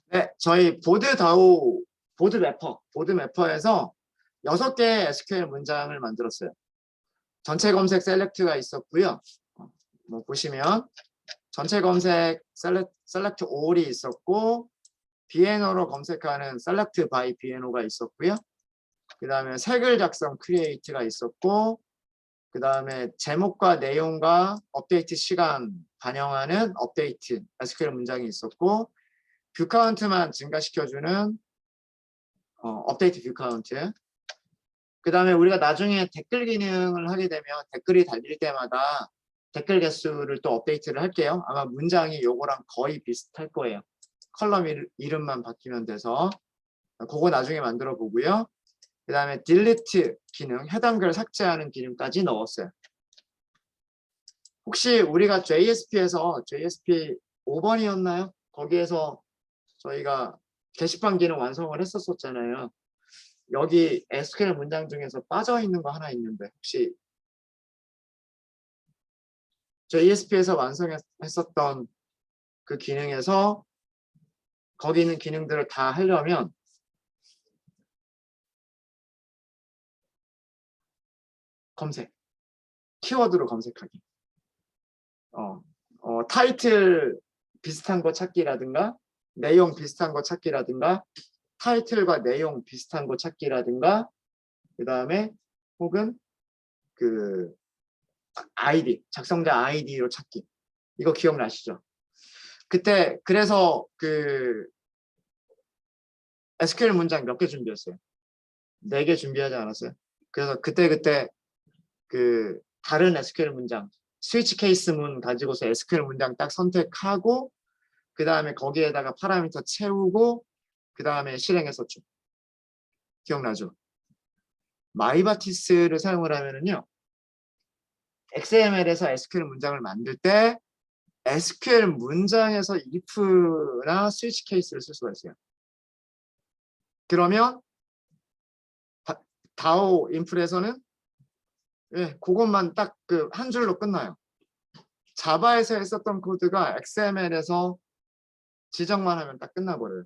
네, 저희 보드 매퍼에서 6개의 SQL 문장을 만들었어요. 전체 검색 셀렉트가 있었고요. 뭐 보시면 전체 검색 셀렉트 all이 있었고, BNO로 검색하는 셀렉트 by BNO가 있었고요. 그 다음에 색을 작성 create가 있었고, 그 다음에 제목과 내용과 업데이트 시간 반영하는 업데이트 SQL 문장이 있었고, 뷰 카운트만 증가시켜주는 업데이트 뷰 카운트. 그 다음에 우리가 나중에 댓글 기능을 하게 되면 댓글이 달릴 때마다 댓글 개수를 또 업데이트를 할게요. 아마 문장이 요거랑 거의 비슷할 거예요. 컬럼 이름만 바뀌면 돼서 그거 나중에 만들어 보고요. 그 다음에 딜리트 기능, 해당 글 삭제하는 기능까지 넣었어요. 혹시 우리가 JSP에서 JSP 5번이었나요? 거기에서 저희가 게시판 기능 완성을 했었잖아요. 여기 SQL 문장 중에서 빠져있는 거 하나 있는데 혹시 JSP에서 완성했었던 그 기능에서 거기 있는 기능들을 다 하려면 검색, 키워드로 검색하기, 타이틀 비슷한 거 찾기라든가, 내용 비슷한 거 찾기라든가, 타이틀과 내용 비슷한 거 찾기라든가, 그 다음에 혹은 그 아이디, 작성자 아이디로 찾기. 이거 기억나시죠? 그때 그래서 그 SQL 문장 몇 개 준비했어요? 4개 준비하지 않았어요? 그래서 그때 그 다른 SQL 문장, 스위치 케이스 문 가지고서 SQL 문장 딱 선택하고 그 다음에 거기에다가 파라미터 채우고 그 다음에 실행했었죠. 기억나죠? 마이바티스를 사용을 하면은요, XML에서 SQL 문장을 만들 때 SQL 문장에서 if나 스위치 케이스를 쓸 수가 있어요. 그러면 다오 인플에서는 그것만 딱 그 한 줄로 끝나요. 자바에서 했었던 코드가 XML에서 지정만 하면 딱 끝나버려요.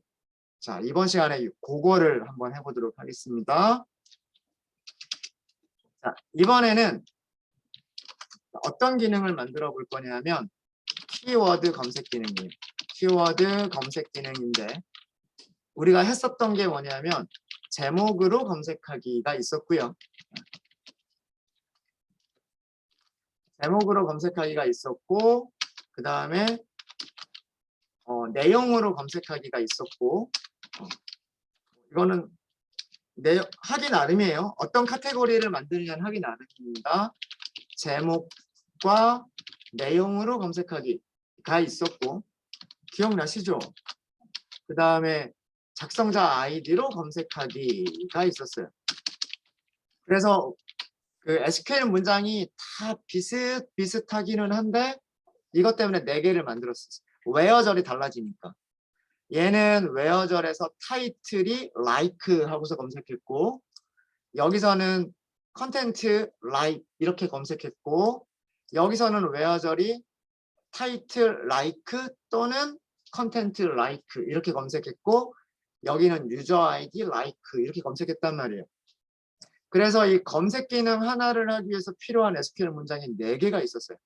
자, 이번 시간에 그거를 한번 해보도록 하겠습니다. 자, 이번에는 어떤 기능을 만들어 볼 거냐면 키워드 검색 기능이에요. 키워드 검색 기능인데 우리가 했었던 게 뭐냐면 제목으로 검색하기가 있었고요. 제목으로 검색하기가 있었고 그 다음에 내용으로 검색하기가 있었고 이거는 하기 나름이에요. 어떤 카테고리를 만드느냐는 하기 나름입니다. 제목과 내용으로 검색하기가 있었고 기억나시죠? 그 다음에 작성자 아이디로 검색하기가 있었어요. 그래서 그 SQL 문장이 다 비슷비슷하기는 한데 이것 때문에 4개를 만들었어요. 웨어절이 달라지니까. 얘는 웨어절에서 타이틀이 like 하고서 검색했고 여기서는 컨텐트 like 이렇게 검색했고 여기서는 웨어절이 타이틀 like 또는 컨텐트 like 이렇게 검색했고 여기는 유저 아이디 like 이렇게 검색했단 말이에요. 그래서 이 검색 기능 하나를 하기 위해서 필요한 SQL 문장이 4개가 있었어요.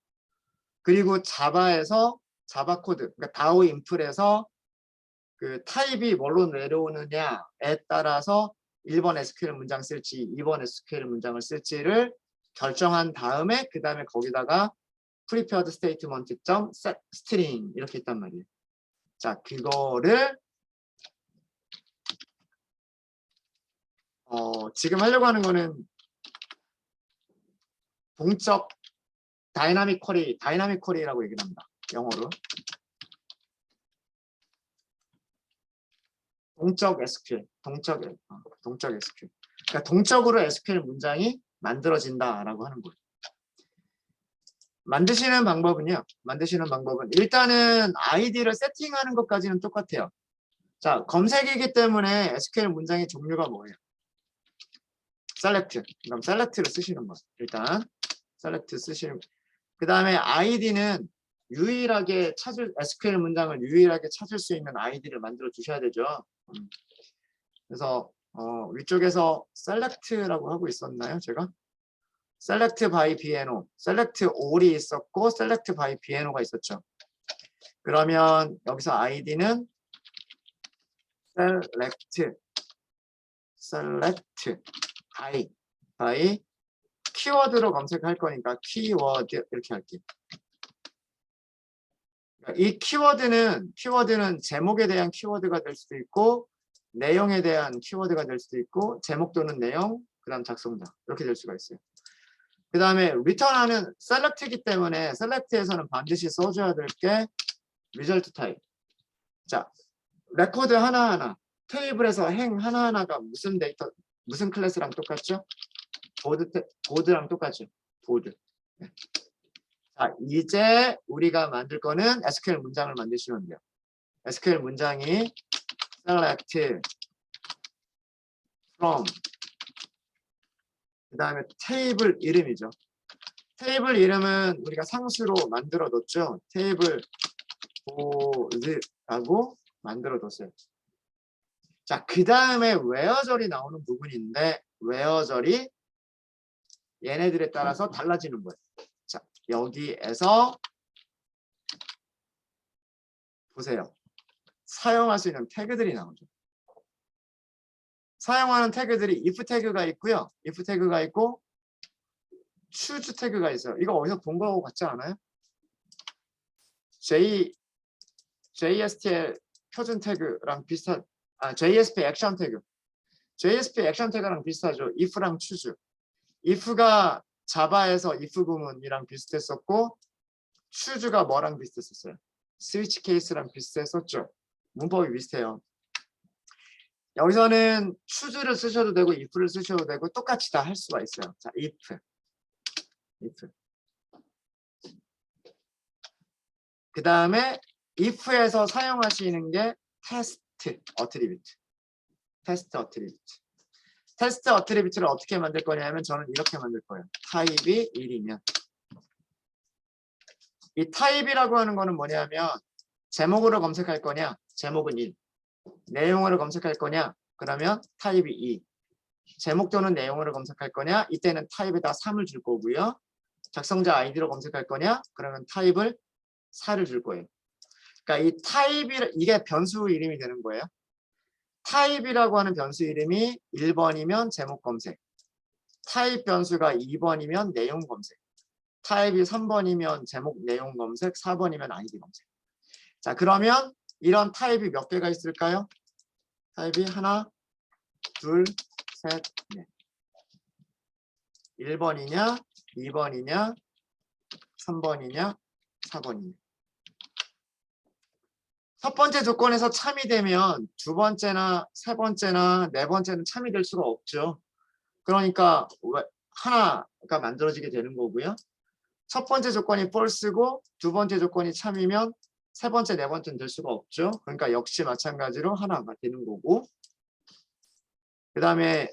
그리고 자바에서 자바 코드, 그러니까 다오 인플에서 그 타입이 뭘로 내려오느냐에 따라서 1번 SQL 문장 쓸지 2번 SQL 문장을 쓸지를 결정한 다음에 그 다음에 거기다가 prepared statement set string 이렇게 있단 말이에요. 자, 그거를 지금 하려고 하는 거는 동적 다이나믹 쿼리라고 얘기를 합니다. 영어로. 동적 SQL, 동적 SQL. 그러니까 동적으로 SQL 문장이 만들어진다라고 하는 거예요. 만드시는 방법은 일단은 아이디를 세팅하는 것까지는 똑같아요. 자, 검색이기 때문에 SQL 문장의 종류가 뭐예요? 셀렉트. 그럼 셀렉트를 쓰시는 거예요. 일단 셀렉트 쓰시는. 그 다음에 아이디는 유일하게 SQL 문장을 유일하게 찾을 수 있는 아이디를 만들어 주셔야 되죠. 그래서 위쪽에서 select라고 하고 있었나요, 제가? select by BNO, select all이 있었고 select by BNO가 있었죠. 그러면 여기서 아이디는 select by 키워드로 검색할 거니까 키워드 이렇게 할게요. 이 키워드는 제목에 대한 키워드가 될 수도 있고 내용에 대한 키워드가 될 수도 있고 제목 또는 내용 그다음 작성자 이렇게 될 수가 있어요. 그 다음에 return하는 select이기 때문에 select에서는 반드시 써줘야 될 게 result type. 자, 레코드 하나하나 테이블에서 행 하나하나가 무슨 데이터 무슨 클래스랑 똑같죠? 보드랑 똑같죠. 보드. 네. 자, 이제 우리가 만들 거는 SQL 문장을 만드시면 돼요. SQL 문장이 select from 그 다음에 테이블 이름이죠. 테이블 이름은 우리가 상수로 만들어 뒀죠. 테이블 보드라고 만들어 뒀어요. 자, 그 다음에 where절이 나오는 부분인데 where절이 얘네들에 따라서 달라지는 거예요. 자, 여기에서 보세요. 사용할 수 있는 태그들이 나오죠. 사용하는 태그들이 if 태그가 있고요. if 태그가 있고 choose 태그가 있어요. 이거 어디서 본 거 같지 않아요? JSP의 표준 태그랑 비슷한 JSP 액션 태그. JSP 액션 태그랑 비슷하죠. if랑 choose. if가 자바에서 if 구문이랑 비슷했었고 choose가 뭐랑 비슷했었어요? 스위치 케이스랑 비슷했었죠. 문법이 비슷해요. 여기서는 choose를 쓰셔도 되고 if를 쓰셔도 되고 똑같이 다 할 수가 있어요. 자, if. 그 다음에 if에서 사용하시는 게 테스트 어트리뷰트. 테스트 어트리뷰트를 어떻게 만들 거냐면 저는 이렇게 만들 거예요. 타입이 1이면 이 타입이라고 하는 거는 뭐냐면 제목으로 검색할 거냐? 제목은 1. 내용으로 검색할 거냐? 그러면 타입이 2. 제목 또는 내용으로 검색할 거냐? 이때는 타입에다 3을 줄 거고요. 작성자 아이디로 검색할 거냐? 그러면 타입을 4를 줄 거예요. 그러니까 이 타입이 이게 변수 이름이 되는 거예요. 타입이라고 하는 변수 이름이 1번이면 제목 검색. 타입 변수가 2번이면 내용 검색. 타입이 3번이면 제목 내용 검색, 4번이면 아이디 검색. 자, 그러면 이런 타입이 몇 개가 있을까요? 타입이 하나, 둘, 셋, 넷. 1번이냐, 2번이냐, 3번이냐, 4번이냐. 첫 번째 조건에서 참이 되면 두 번째나 세 번째나 네 번째는 참이 될 수가 없죠. 그러니까 하나가 만들어지게 되는 거고요. 첫 번째 조건이 false고 두 번째 조건이 참이면 세 번째, 네 번째는 될 수가 없죠. 그러니까 역시 마찬가지로 하나가 되는 거고 그 다음에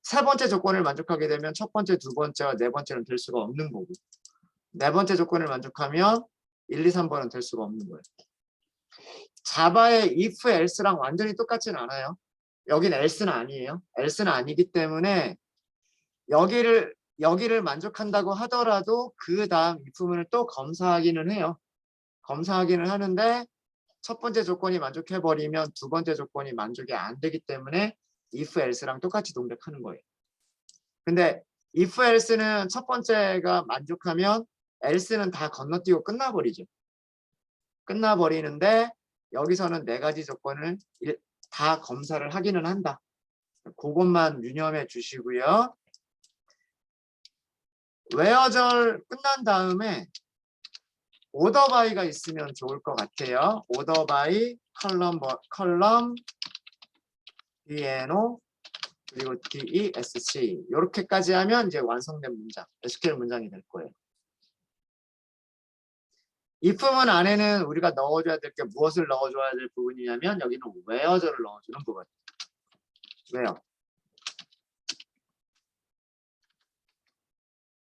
세 번째 조건을 만족하게 되면 첫 번째, 두 번째와 네 번째는 될 수가 없는 거고 네 번째 조건을 만족하면 1, 2, 3번은 될 수가 없는 거예요. 자바의 if, else랑 완전히 똑같진 않아요. 여긴 else는 아니에요. else는 아니기 때문에 여기를 만족한다고 하더라도 그 다음 if문을 또 검사하기는 해요. 검사하기는 하는데 첫 번째 조건이 만족해버리면 두 번째 조건이 만족이 안 되기 때문에 if, else랑 똑같이 동작하는 거예요. 근데 if, else는 첫 번째가 만족하면 else는 다 건너뛰고 끝나버리죠. 끝나버리는데 여기서는 네 가지 조건을 다 검사를 하기는 한다. 그것만 유념해 주시고요. where절 끝난 다음에 order by가 있으면 좋을 것 같아요. order by 컬럼 BNO 그리고 DESC 이렇게까지 하면 이제 완성된 문장, SQL 문장이 될 거예요. if문 안에는 우리가 넣어줘야 될 게 무엇을 넣어줘야 될 부분이냐면 여기는 where절을 넣어주는 부분. 왜요?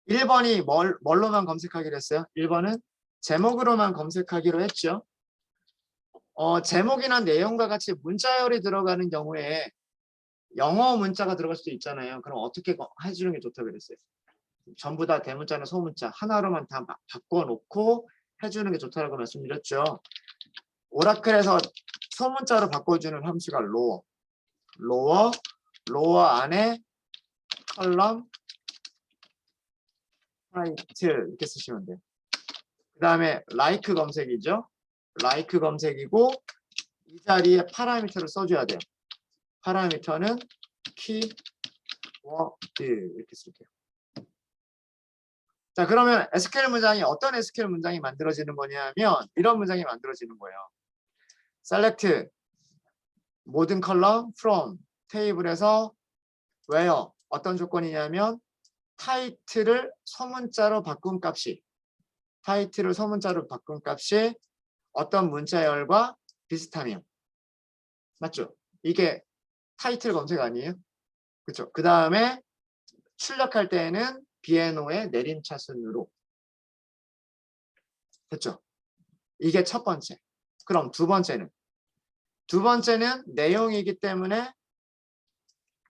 1번이 뭘로만 검색하기로 했어요? 1번은 제목으로만 검색하기로 했죠. 제목이나 내용과 같이 문자열이 들어가는 경우에 영어 문자가 들어갈 수도 있잖아요. 그럼 어떻게 해주는 게 좋다고 그랬어요? 전부 다 대문자나 소문자 하나로만 다 바꿔놓고 해주는 게 좋다고 말씀드렸죠. 오라클에서 소문자로 바꿔주는 함수가 로어 안에 컬럼 타이틀 이렇게 쓰시면 돼요. 그 다음에 like 검색이죠. like 검색이고 이 자리에 파라미터를 써줘야 돼요. 파라미터는 키워드 이렇게 쓸게요. 자, 그러면 SQL 문장이 어떤 SQL 문장이 만들어지는 거냐면 이런 문장이 만들어지는 거예요. select 모든 컬럼 from 테이블에서 where 어떤 조건이냐면 타이틀을 소문자로 바꾼 값이 어떤 문자열과 비슷하며 맞죠? 이게 타이틀 검색 아니에요? 그렇죠? 그 다음에 출력할 때에는 BNO의 내림차순으로 됐죠? 이게 첫 번째. 그럼 두 번째는 내용이기 때문에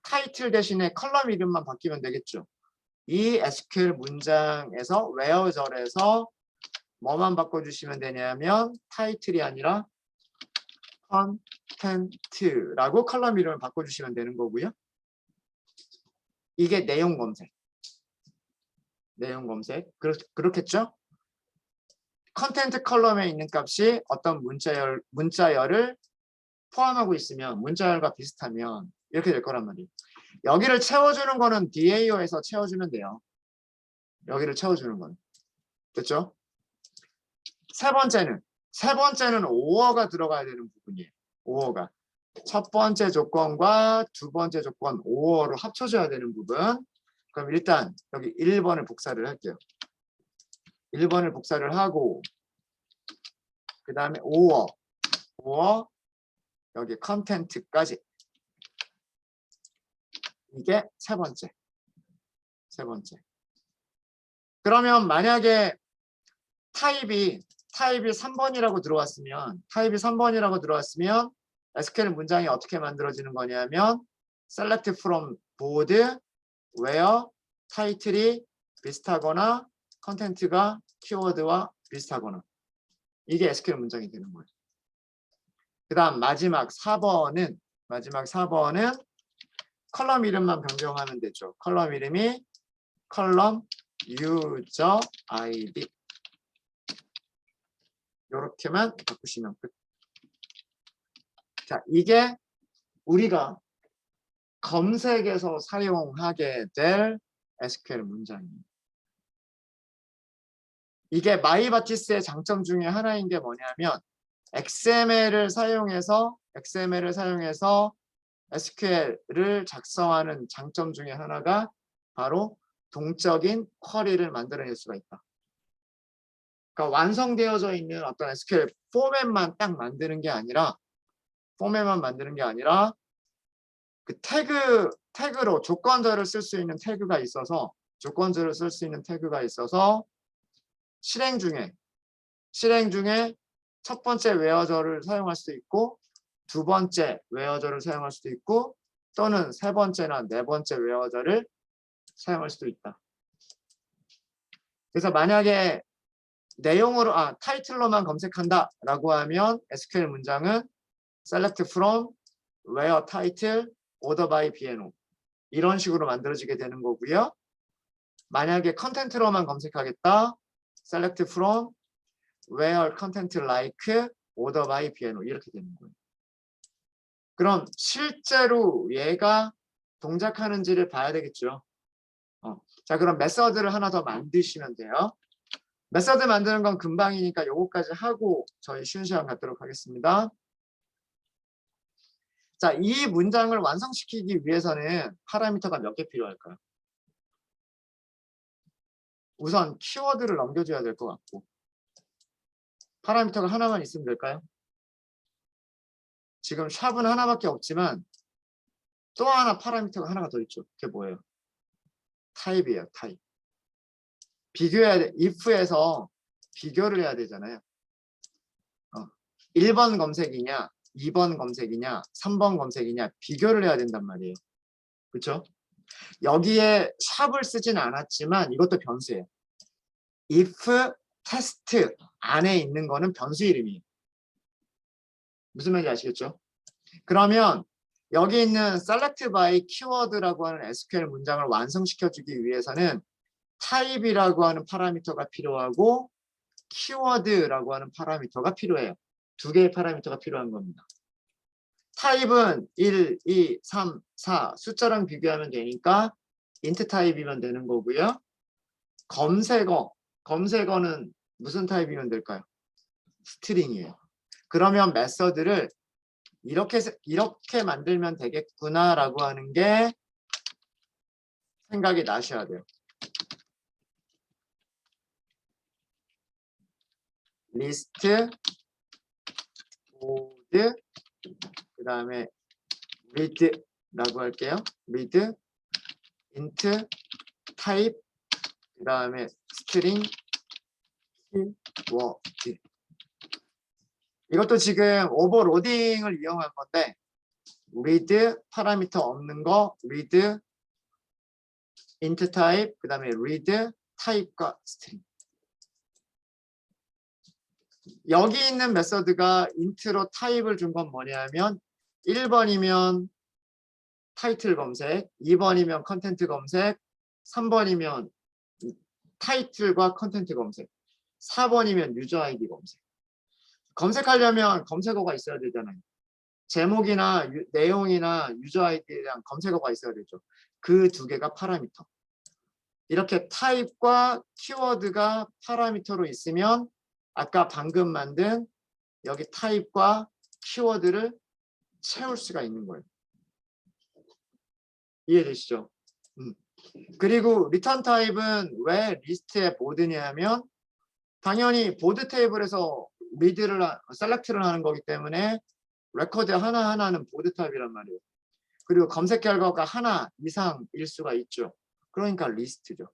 타이틀 대신에 컬럼 이름만 바뀌면 되겠죠. 이 SQL 문장에서 where절에서 뭐만 바꿔주시면 되냐면 타이틀이 아니라 컨텐트라고 컬럼 이름을 바꿔주시면 되는 거고요. 이게 내용 검색. 그렇겠죠? 컨텐트 컬럼에 있는 값이 어떤 문자열을 포함하고 있으면 문자열과 비슷하면 이렇게 될 거란 말이에요. 여기를 채워주는 거는 DAO에서 채워주면 돼요. 여기를 채워주는 건. 됐죠? 세 번째는 오어가 들어가야 되는 부분이에요. 오어가. 첫 번째 조건과 두 번째 조건 오어로 합쳐져야 되는 부분. 그럼 일단 여기 1번을 복사를 할게요. 1번을 복사를 하고 그 다음에 오어 여기 컨텐트까지 이게 세 번째. 그러면 만약에 타입이 3번이라고 들어왔으면 SQL 문장이 어떻게 만들어지는 거냐면 select from board where 타이틀이 비슷하거나 컨텐트가 키워드와 비슷하거나 이게 SQL 문장이 되는 거예요. 그 다음 마지막 4번은 컬럼 이름만 변경하면 되죠. 컬럼 이름이 컬럼 유저 아이디 이렇게만 바꾸시면 끝. 자, 이게 우리가 검색에서 사용하게 될 SQL 문장입니다. 이게 마이바티스의 장점 중에 하나인 게 뭐냐면 XML을 사용해서 SQL을 작성하는 장점 중에 하나가 바로 동적인 쿼리를 만들어낼 수가 있다. 그러니까 완성되어져 있는 어떤 SQL 포맷만 딱 만드는 게 아니라 그 태그로 조건절을 쓸 수 있는 태그가 있어서 실행 중에 첫 번째 웨어절을 사용할 수도 있고 두 번째 웨어절을 사용할 수도 있고 또는 세 번째나 네 번째 웨어절을 사용할 수도 있다. 그래서 만약에 타이틀로만 검색한다라고 하면 SQL 문장은 select from where title order by BNO 이런 식으로 만들어지게 되는 거고요. 만약에 컨텐트로만 검색하겠다. select from where content like order by BNO 이렇게 되는 거예요. 그럼 실제로 얘가 동작하는지를 봐야 되겠죠. 자, 그럼 메서드를 하나 더 만드시면 돼요. 메서드 만드는 건 금방이니까 요거까지 하고 저희 쉬운 시간 갖도록 하겠습니다. 자, 이 문장을 완성시키기 위해서는 파라미터가 몇 개 필요할까요? 우선 키워드를 넘겨줘야 될 것 같고 파라미터가 하나만 있으면 될까요? 지금 샵은 하나밖에 없지만 또 하나 파라미터가 하나가 더 있죠. 그게 뭐예요? 타입이에요. 타입. 비교해야 돼. if에서 비교를 해야 되잖아요. 1번 검색이냐, 2번 검색이냐, 3번 검색이냐 비교를 해야 된단 말이에요. 그렇죠? 여기에 샵을 쓰진 않았지만 이것도 변수예요. if 테스트 안에 있는 거는 변수 이름이에요. 무슨 말인지 아시겠죠? 그러면 여기 있는 select by keyword라고 하는 SQL 문장을 완성시켜주기 위해서는 type이라고 하는 파라미터가 필요하고 keyword라고 하는 파라미터가 필요해요. 두 개의 파라미터가 필요한 겁니다. 타입은 1, 2, 3, 4 숫자랑 비교하면 되니까 int 타입이면 되는 거고요. 검색어는 무슨 타입이면 될까요? 스트링이에요. 그러면 메서드를 이렇게 만들면 되겠구나라고 하는 게 생각이 나셔야 돼요. 리스트, 보드, 그 다음에 read라고 할게요. read, int, type, 그 다음에 string, keyword. 이것도 지금 오버로딩을 이용한 건데 read 파라미터 없는 거 read int type 그 다음에 read type과 string. 여기 있는 메서드가 int로 타입을 준 건 뭐냐면 1번이면 타이틀 검색, 2번이면 컨텐트 검색, 3번이면 타이틀과 컨텐트 검색, 4번이면 유저 아이디 검색. 검색하려면 검색어가 있어야 되잖아요. 제목이나 내용이나 유저 아이디랑 검색어가 있어야 되죠. 그 두 개가 파라미터. 이렇게 타입과 키워드가 파라미터로 있으면 아까 방금 만든 여기 타입과 키워드를 채울 수가 있는 거예요. 이해되시죠? 그리고 리턴 타입은 왜 리스트에 보드냐 하면 당연히 보드 테이블에서 셀렉트를 하는 거기 때문에 레코드 하나하나는 보드 타입이란 말이에요. 그리고 검색 결과가 하나 이상일 수가 있죠. 그러니까 리스트죠.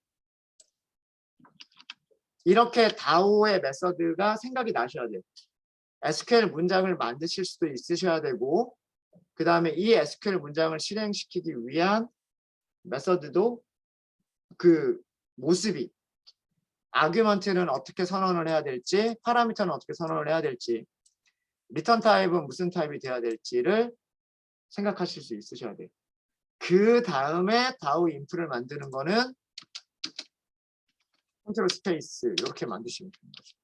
이렇게 다오의 메서드가 생각이 나셔야 돼요. SQL 문장을 만드실 수도 있으셔야 되고 그 다음에 이 SQL 문장을 실행시키기 위한 메서드도 그 모습이 아규먼트는 어떻게 선언을 해야 될지 파라미터는 어떻게 선언을 해야 될지 리턴 타입은 무슨 타입이 돼야 될지를 생각하실 수 있으셔야 돼요. 그 다음에 다오 인프를 만드는 거는 컨트롤 스페이스 이렇게 만드시면 되는 거죠.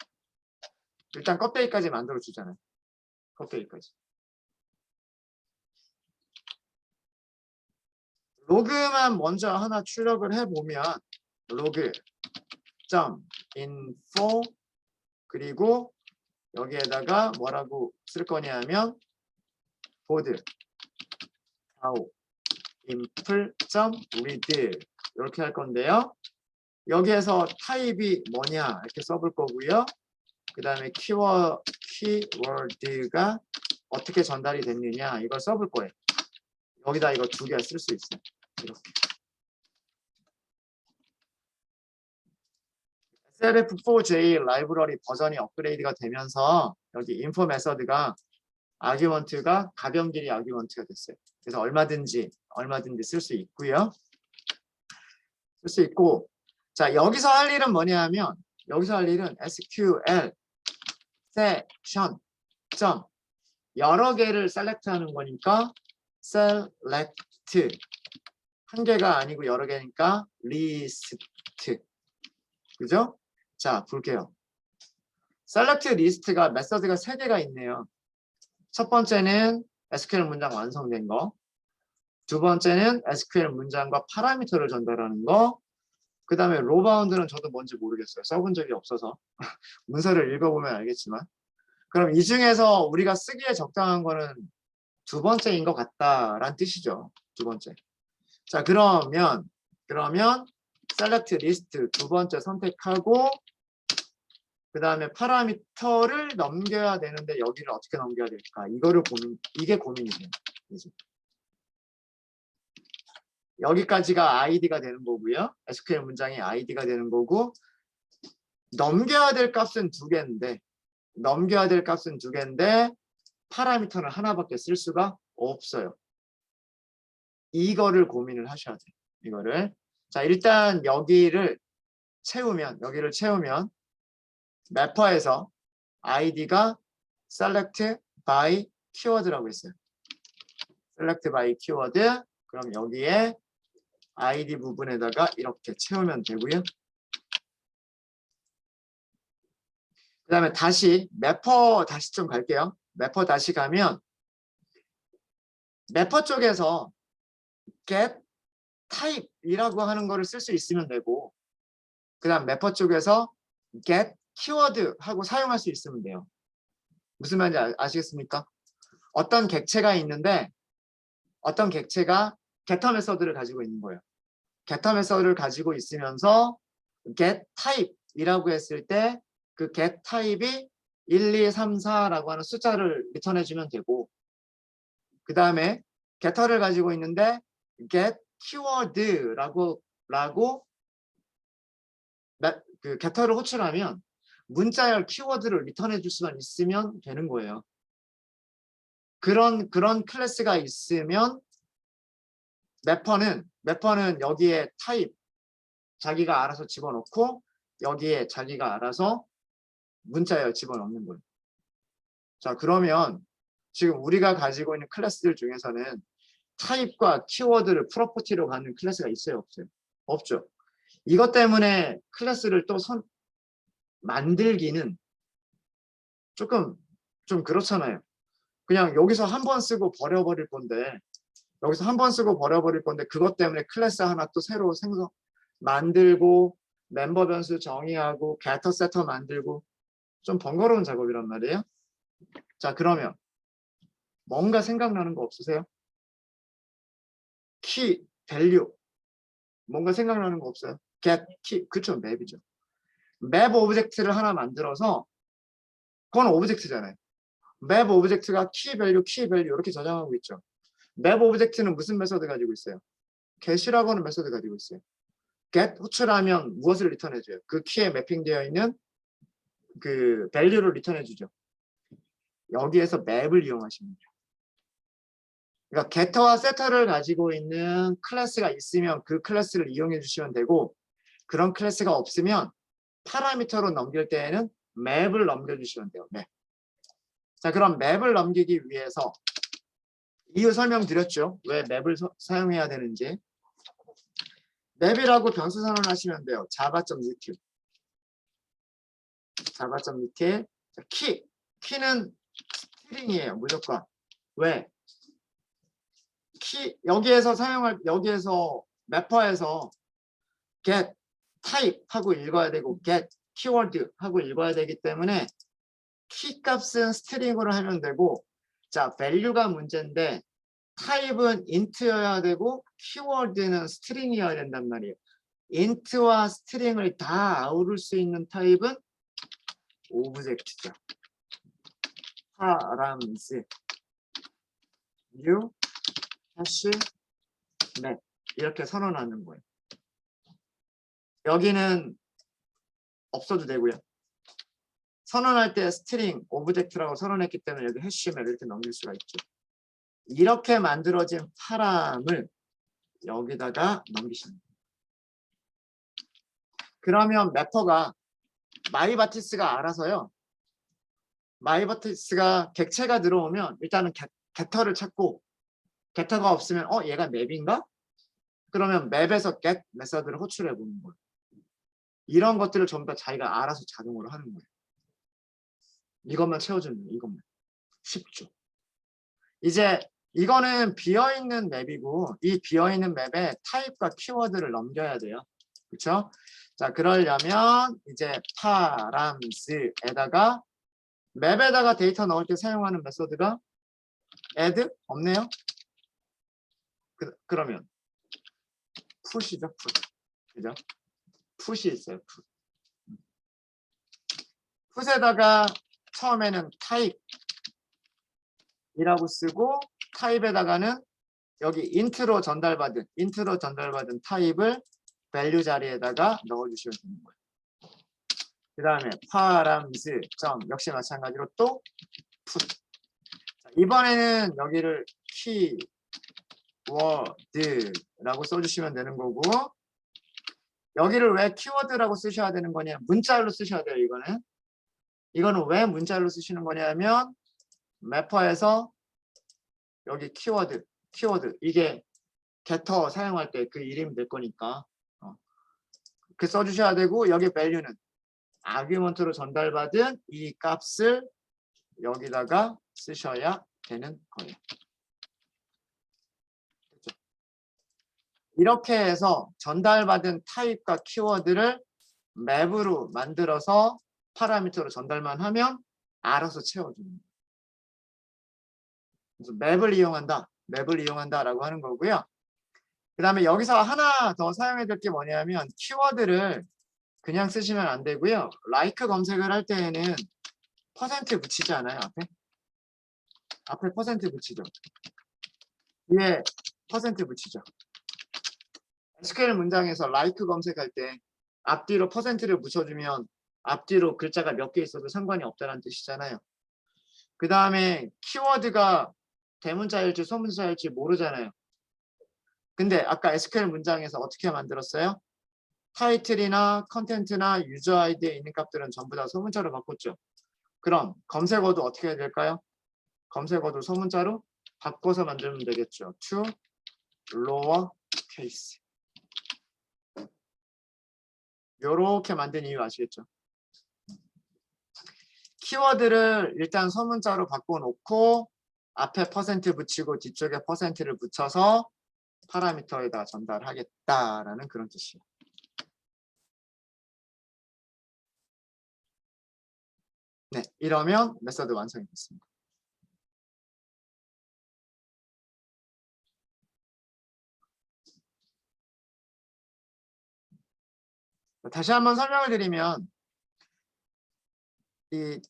일단 껍데기까지 만들어 주잖아요. 껍데기까지. 로그만 먼저 하나 출력을 해보면 log.info 그리고 여기에다가 뭐라고 쓸 거냐면 보드 다오 input.read 이렇게 할 건데요. 여기에서 타입이 뭐냐 이렇게 써볼 거고요. 그 다음에 키워드가 어떻게 전달이 됐느냐 이걸 써볼 거예요. 여기다 이거 두 개 쓸 수 있어요. 이렇게. SLF4j 라이브러리 버전이 업그레이드가 되면서 여기 인포 메서드가 아규먼트가 가변 길이 아규먼트가 됐어요. 그래서 얼마든지 쓸 수 있고요. 쓸 수 있고 자 여기서 할 일은 뭐냐 하면 여기서 할 일은 SQL 세션 점 여러 개를 셀렉트하는 거니까 select 한 개가 아니고 여러 개니까 list 그죠? 자 볼게요. select list가 메서드가 3개가 있네요. 첫 번째는 SQL 문장 완성된 거, 두 번째는 SQL 문장과 파라미터를 전달하는 거, 그 다음에 로바운드는 저도 뭔지 모르겠어요. 써본 적이 없어서 문서를 읽어보면 알겠지만 그럼 이 중에서 우리가 쓰기에 적당한 거는 두 번째인 것 같다라는 뜻이죠. 두 번째. 자 그러면 select list 두 번째 선택하고 그 다음에 파라미터를 넘겨야 되는데 여기를 어떻게 넘겨야 될까? 이게 고민이 돼요. 이제. 여기까지가 id가 되는 거고요. SQL 문장이 id가 되는 거고 넘겨야 될 값은 두 개인데 파라미터는 하나밖에 쓸 수가 없어요. 이거를 고민을 하셔야 돼요. 이거를. 자, 일단 여기를 채우면 매퍼에서 id가 select by keyword라고 했어요. select by keyword. 그럼 여기에 id 부분에다가 이렇게 채우면 되고요. 그 다음에 다시 매퍼 다시 좀 갈게요. 매퍼 다시 가면 매퍼 쪽에서 get type이라고 하는 거를 쓸 수 있으면 되고, 그 다음 매퍼 쪽에서 get keyword 하고 사용할 수 있으면 돼요. 무슨 말인지 아시겠습니까? 어떤 객체가 있는데 어떤 객체가 getter 메서드를 가지고 있는 거예요. getter 메서드를 가지고 있으면서 get type이라고 했을 때 그 get type이 1, 2, 3, 4라고 하는 숫자를 리턴해 주면 되고, 그 다음에 getter를 가지고 있는데 get keyword라고 그 getter를 호출하면 문자열 키워드를 리턴해 줄 수만 있으면 되는 거예요. 그런 클래스가 있으면 매퍼는 여기에 타입 자기가 알아서 집어넣고 여기에 자기가 알아서 문자열 집어넣는 거예요. 자, 그러면 지금 우리가 가지고 있는 클래스들 중에서는 타입과 키워드를 프로퍼티로 갖는 클래스가 있어요, 없어요? 없죠. 이것 때문에 클래스를 또 만들기는 조금 좀 그렇잖아요. 그냥 여기서 한 번 쓰고 버려버릴 건데 그것 때문에 클래스 하나 또 새로 만들고 멤버 변수 정의하고 getter setter 만들고 좀 번거로운 작업이란 말이에요. 자, 그러면 뭔가 생각나는 거 없으세요? 키, 밸류 뭔가 생각나는 거 없어요? get, 키, 그쵸, 맵이죠. 맵 오브젝트를 하나 만들어서 그건 오브젝트잖아요. 맵 오브젝트가 키 밸류 이렇게 저장하고 있죠. 맵 오브젝트는 무슨 메서드 가지고 있어요? get이라고 하는 메서드 가지고 있어요. get 호출하면 무엇을 리턴해줘요? 그 키에 매핑되어 있는 그 밸류를 리턴해주죠. 여기에서 맵을 이용하시면 돼요. 그러니까 getter와 setter를 가지고 있는 클래스가 있으면 그 클래스를 이용해 주시면 되고, 그런 클래스가 없으면 파라미터로 넘길 때에는 맵을 넘겨주시면 돼요. 맵. 자, 그럼 맵을 넘기기 위해서 이유 설명드렸죠. 왜 맵을 사용해야 되는지. 맵이라고 변수 선언하시면 돼요. java.util. java.util. 키는 스트링이에요. 무조건. 왜? 여기에서 매퍼에서 get type 하고 읽어야 되고 get keyword 하고 읽어야 되기 때문에 키 값은 스트링으로 하면 되고, 자, value가 문제인데 타입은 int여야 되고 키워드는 스트링이어야 된단 말이에요. int와 스트링을 다 아우를 수 있는 타입은 오브젝트죠. params, new, hash, map 이렇게 선언하는 거예요. 여기는 없어도 되고요. 선언할 때 스트링, 오브젝트라고 선언했기 때문에 여기 해시맵 이렇게 넘길 수가 있죠. 이렇게 만들어진 파람을 여기다가 넘기시면 돼요. 그러면 매퍼가 마이바티스가 알아서요. 마이바티스가 객체가 들어오면 일단은 getter를 찾고, getter가 없으면 얘가 맵인가? 그러면 맵에서 get 메서드를 호출해 보는 거예요. 이런 것들을 전부 다 자기가 알아서 자동으로 하는 거예요. 이것만 채워주는 거예요. 이것만. 쉽죠. 이제 이거는 비어있는 맵이고 이 비어있는 맵에 타입과 키워드를 넘겨야 돼요. 그렇죠? 자, 그러려면 이제 params에다가 맵에다가 데이터 넣을 때 사용하는 메소드가 add 없네요. 그러면 push죠. push. 그죠? push이 있어요. push. push에다가 처음에는 타입이라고 쓰고 타입에다가는 여기 int로 전달받은 타입을 value 자리에다가 넣어주시면 되는 거예요. 그 다음에 파람즈 점 역시 마찬가지로 또 put. 이번에는 여기를 키워드라고 써주시면 되는 거고, 여기를 왜 키워드라고 쓰셔야 되는 거냐, 문자열로 쓰셔야 돼요. 이거는 왜 문자열로 쓰시는 거냐면 매퍼에서 여기 키워드 이게 getter 사용할 때 그 이름이 될 거니까 그 써주셔야 되고, 여기 value는 아규먼트로 전달받은 이 값을 여기다가 쓰셔야 되는 거예요. 됐죠? 이렇게 해서 전달받은 타입과 키워드를 맵으로 만들어서 파라미터로 전달만 하면 알아서 채워줍니다. 그래서 맵을 이용한다라고 하는 거고요. 그 다음에 여기서 하나 더 사용해야 될 게 뭐냐면 키워드를 그냥 쓰시면 안 되고요. like 검색을 할 때에는 퍼센트 붙이지 않아요? 앞에 퍼센트 붙이죠. 뒤에 퍼센트 붙이죠. SQL 문장에서 like 검색할 때 앞뒤로 퍼센트를 붙여주면 앞뒤로 글자가 몇 개 있어도 상관이 없다는 뜻이잖아요. 그 다음에 키워드가 대문자일지 소문자일지 모르잖아요. 근데 아까 SQL 문장에서 어떻게 만들었어요? 타이틀이나 컨텐츠나 유저 아이디에 있는 값들은 전부 다 소문자로 바꿨죠. 그럼 검색어도 어떻게 해야 될까요? 검색어도 소문자로 바꿔서 만들면 되겠죠. to lower case. 요렇게 만든 이유 아시겠죠? 키워드를 일단 소문자로 바꿔놓고 앞에 퍼센트 붙이고 뒤쪽에 퍼센트를 붙여서 파라미터에다 전달하겠다라는 그런 뜻이에요. 네, 이러면 메서드 완성이 됐습니다. 다시 한번 설명을 드리면 이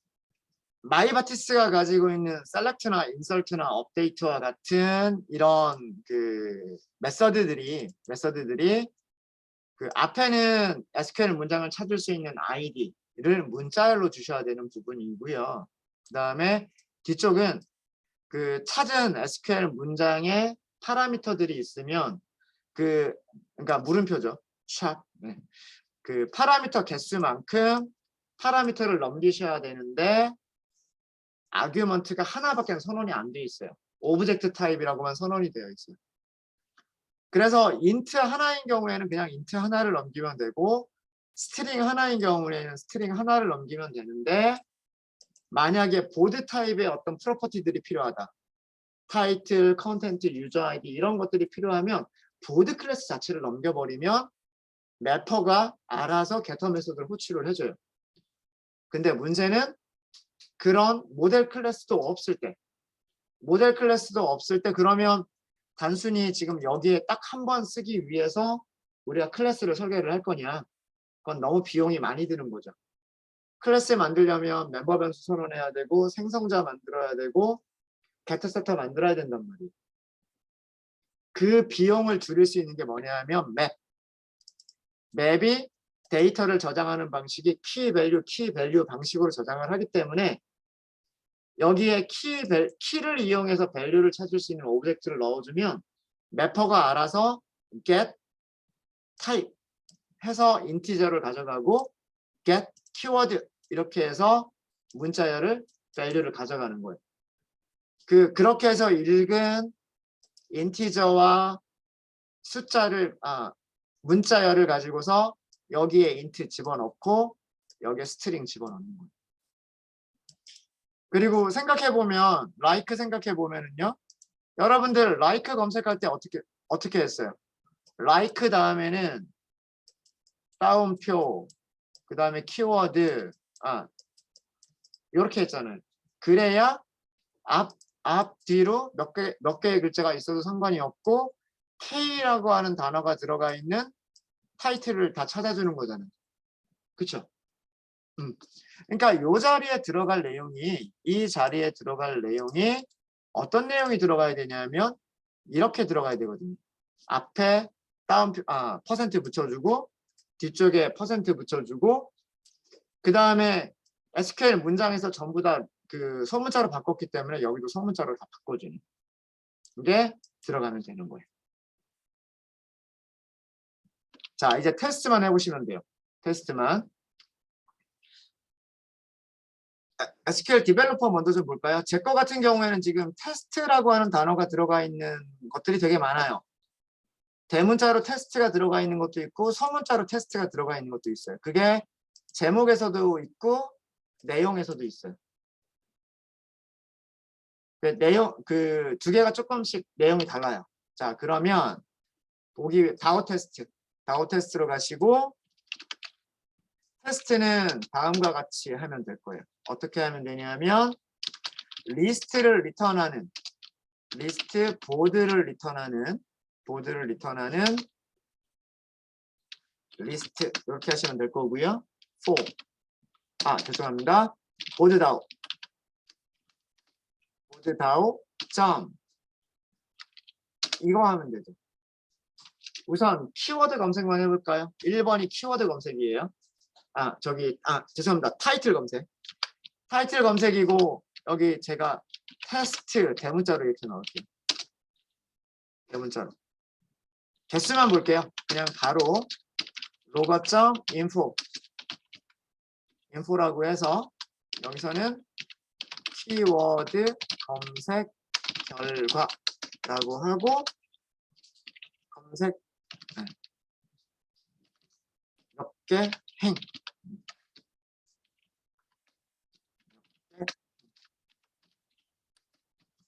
마이바티스가 가지고 있는 셀렉트나 인설트나 업데이트와 같은 이런 그 메서드들이 그 앞에는 SQL 문장을 찾을 수 있는 아이디를 문자열로 주셔야 되는 부분이고요. 그 다음에 뒤쪽은 그 찾은 SQL 문장에 파라미터들이 있으면 그러니까 물음표죠. 샵. 네. 그 파라미터 개수만큼 파라미터를 넘기셔야 되는데 아규먼트가 하나밖에 선언이 안 돼 있어요. 오브젝트 타입이라고만 선언이 되어 있어요. 그래서 인트 하나인 경우에는 그냥 인트 하나를 넘기면 되고 스트링 하나인 경우에는 스트링 하나를 넘기면 되는데 만약에 보드 타입의 어떤 프로퍼티들이 필요하다. 타이틀, 컨텐트, 유저 아이디 이런 것들이 필요하면 보드 클래스 자체를 넘겨버리면 매퍼가 알아서 getter 메소드를 호출을 해줘요. 근데 문제는 그런 모델 클래스도 없을 때 그러면 단순히 지금 여기에 딱 한 번 쓰기 위해서 우리가 클래스를 설계를 할 거냐? 그건 너무 비용이 많이 드는 거죠. 클래스 만들려면 멤버 변수 선언해야 되고 생성자 만들어야 되고 getter setter 만들어야 된단 말이에요. 그 비용을 줄일 수 있는 게 뭐냐면 맵이 데이터를 저장하는 방식이 키 밸류 방식으로 저장을 하기 때문에 여기에 키를 이용해서 밸류를 찾을 수 있는 오브젝트를 넣어주면 매퍼가 알아서 get type 해서 인티저를 가져가고 get keyword 이렇게 해서 문자열을 value를 가져가는 거예요. 그렇게 해서 읽은 인티저와 숫자를 문자열을 가지고서 여기에 int 집어넣고 여기에 스트링 집어넣는 거예요. 그리고 생각해보면 like 생각해보면은요. 여러분들 like 검색할 때 어떻게 했어요? like 다음에는 따옴표 그 다음에 키워드 이렇게 했잖아요. 그래야 앞 뒤로 몇 개의 글자가 있어도 상관이 없고 K라고 하는 단어가 들어가 있는 타이틀을 다 찾아주는 거잖아요. 그렇죠? 그러니까 이 자리에 들어갈 내용이 어떤 내용이 들어가야 되냐면 이렇게 들어가야 되거든요. 앞에 퍼센트 붙여주고 뒤쪽에 퍼센트 붙여주고 그 다음에 SQL 문장에서 전부 다 그 소문자로 바꿨기 때문에 여기도 소문자로 다 바꿔주는 게 들어가면 되는 거예요. 자, 이제 테스트만 해보시면 돼요. 테스트만. SQL 디벨로퍼 먼저 좀 볼까요? 제 거 같은 경우에는 지금 테스트라고 하는 단어가 들어가 있는 것들이 되게 많아요. 대문자로 테스트가 들어가 있는 것도 있고 소문자로 테스트가 들어가 있는 것도 있어요. 그게 제목에서도 있고 내용에서도 있어요. 내용 그 두 개가 조금씩 내용이 달라요. 자, 그러면 보기 다오 테스트로 가시고 테스트는 다음과 같이 하면 될 거예요. 어떻게 하면 되냐면 리스트를 리턴하는 리스트 보드를 리턴하는 리스트 이렇게 하시면 될 거고요. 죄송합니다. 보드 다오 점 이거 하면 되죠. 우선 키워드 검색만 해볼까요? 1번이 키워드 검색이에요. 죄송합니다. 타이틀 검색이고 여기 제가 테스트 대문자로 이렇게 넣을게요. 대문자로. 개수만 볼게요. 그냥 바로 로거.info라고 해서 여기서는 키워드 검색 결과라고 하고 검색 몇 개 행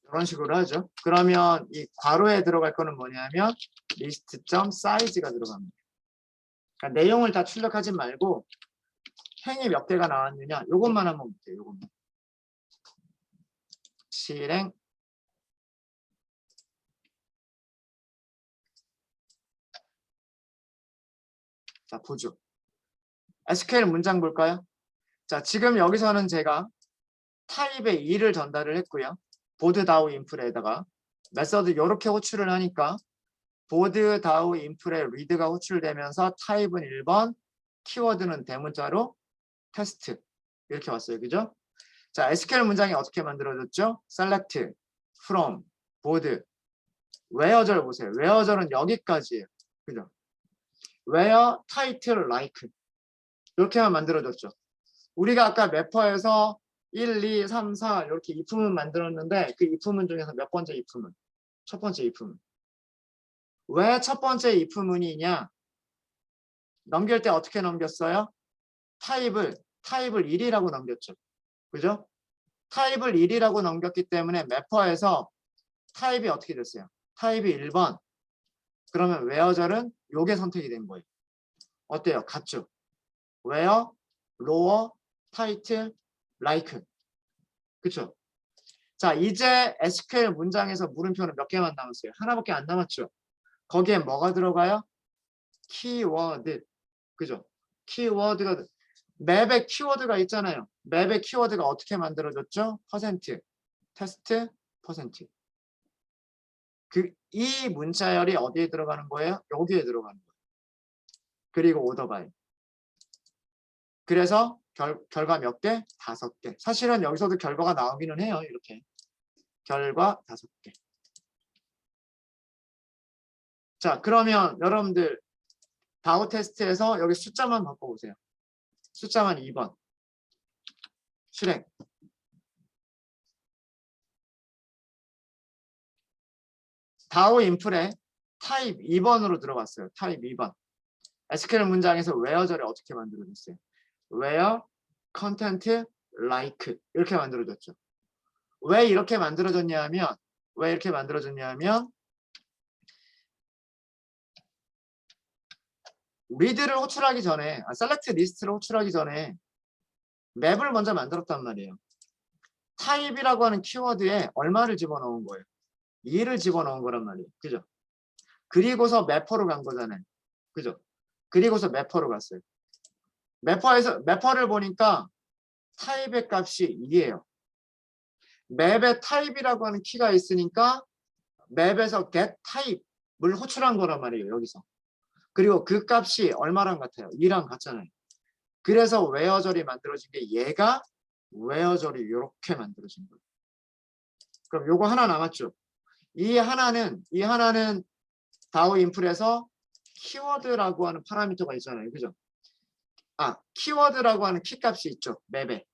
이런 식으로 하죠. 그러면 이 괄호에 들어갈 거는 뭐냐면 list.size가 들어갑니다. 그러니까 내용을 다 출력하지 말고 행이 몇 개가 나왔느냐 이것만 한번 볼게요. 이것만. 실행 자 보죠. SQL 문장 볼까요? 자, 지금 여기서는 제가 타입의 2를 전달을 했고요. 보드 다우 인풀에다가 메서드 이렇게 호출을 하니까 보드 다우 인풀에 리드가 호출되면서 타입은 1번, 키워드는 대문자로 테스트 이렇게 왔어요. 그죠? 자, SQL 문장이 어떻게 만들어졌죠? select, from, 보드, where절 보세요. where절은 여기까지예요. 그죠? where, title, like 이렇게만 만들어졌죠. 우리가 아까 매퍼에서 1, 2, 3, 4 이렇게 if문 만들었는데 그 if문 중에서 몇 번째 if문? 첫 번째 if문. 왜 첫 번째 if문이냐? 넘길 때 어떻게 넘겼어요? 타입을 1이라고 넘겼죠. 그죠? 타입을 1이라고 넘겼기 때문에 매퍼에서 타입이 어떻게 됐어요? 타입이 1번. 그러면 where절은 요게 선택이 된 거예요. 어때요? 같죠? where, lower, title, like. 그쵸? 자, 이제 SQL 문장에서 물음표는 몇 개만 남았어요? 하나밖에 안 남았죠? 거기에 뭐가 들어가요? 키워드. 그죠? 키워드가 맵에 키워드가 있잖아요. 맵의 키워드가 어떻게 만들어졌죠? 퍼센트, 테스트, 퍼센트. 이 문자열이 어디에 들어가는 거예요? 여기에 들어가는 거예요. 그리고 오더바이. 그래서 결과 몇 개? 5개. 사실은 여기서도 결과가 나오기는 해요. 이렇게. 결과 5개. 자, 그러면 여러분들 다우 테스트에서 여기 숫자만 바꿔보세요. 숫자만 2번. 실행. 다우 인풀에 타입 2번으로 들어갔어요. 타입 2번. SQL 문장에서 where절이 어떻게 만들어졌어요? where, content, like 이렇게 만들어졌죠. 왜 이렇게 만들어졌냐면 리드를 호출하기 전에 셀렉트 리스트를 호출하기 전에 맵을 먼저 만들었단 말이에요. 타입이라고 하는 키워드에 얼마를 집어넣은 거예요? 2를 집어넣은 거란 말이에요. 그죠? 그리고서 매퍼로 간 거잖아요. 그죠? 그리고서 매퍼로 갔어요. 매퍼를 보니까 타입의 값이 2예요. 맵에 타입이라고 하는 키가 있으니까 맵에서 get 타입을 호출한 거란 말이에요. 여기서. 그리고 그 값이 얼마랑 같아요? 2랑 같잖아요. 그래서 웨어절이 만들어진 게 얘가 웨어절이 이렇게 만들어진 거예요. 그럼 요거 하나 남았죠. 이 하나는 다우 인풀에서 키워드라고 하는 파라미터가 있잖아요. 그죠? 키워드라고 하는 키값이 있죠. 맵에.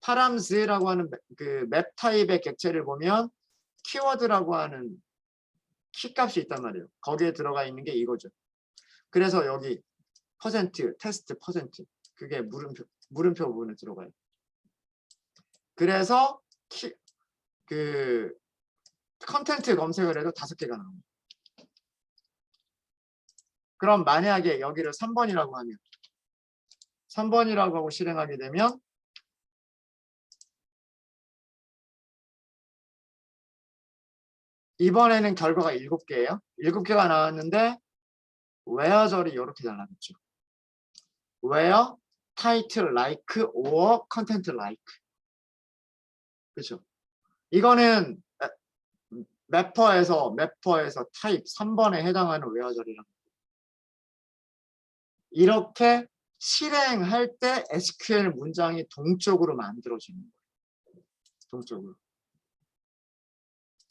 파람즈라고 하는 그 맵 타입의 객체를 보면 키워드라고 하는 키값이 있단 말이에요. 거기에 들어가 있는 게 이거죠. 그래서 여기 퍼센트, 테스트 퍼센트 그게 물음표 부분에 들어가요. 그래서 그 컨텐트 검색을 해도 5개가 나옵니다. 그럼 만약에 여기를 3번이라고 하면 3번이라고 하고 실행하게 되면 이번에는 결과가 7개예요. 7개가 나왔는데 where절이 이렇게 잘 나왔죠. where, title, like, or content like. 그렇죠. 이거는 매퍼에서 타입 3번에 해당하는 where절이라고. 이렇게 실행할 때 SQL 문장이 동적으로 만들어지는 거예요. 동적으로.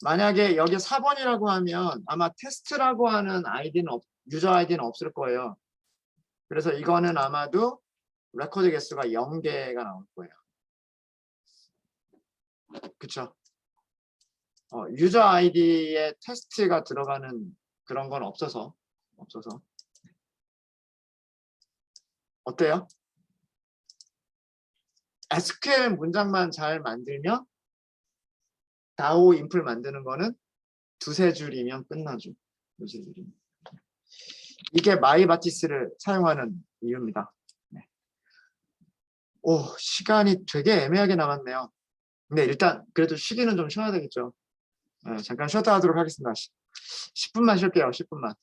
만약에 여기 4번이라고 하면 아마 테스트라고 하는 유저 아이디는 없을 거예요. 그래서 이거는 아마도 레코드 개수가 0개가 나올 거예요. 그쵸? 유저 아이디에 테스트가 들어가는 그런 건 없어서. 어때요? SQL 문장만 잘 만들면 다오 인풀 만드는 거는 2-3줄이면 끝나죠. 2-3줄이면. 이게 마이바티스를 사용하는 이유입니다. 네. 오, 시간이 되게 애매하게 남았네요. 근데 일단 그래도 쉬기는 좀 쉬어야 되겠죠. 네, 잠깐 쉬었다 하도록 하겠습니다. 10분만 쉴게요. 10분만.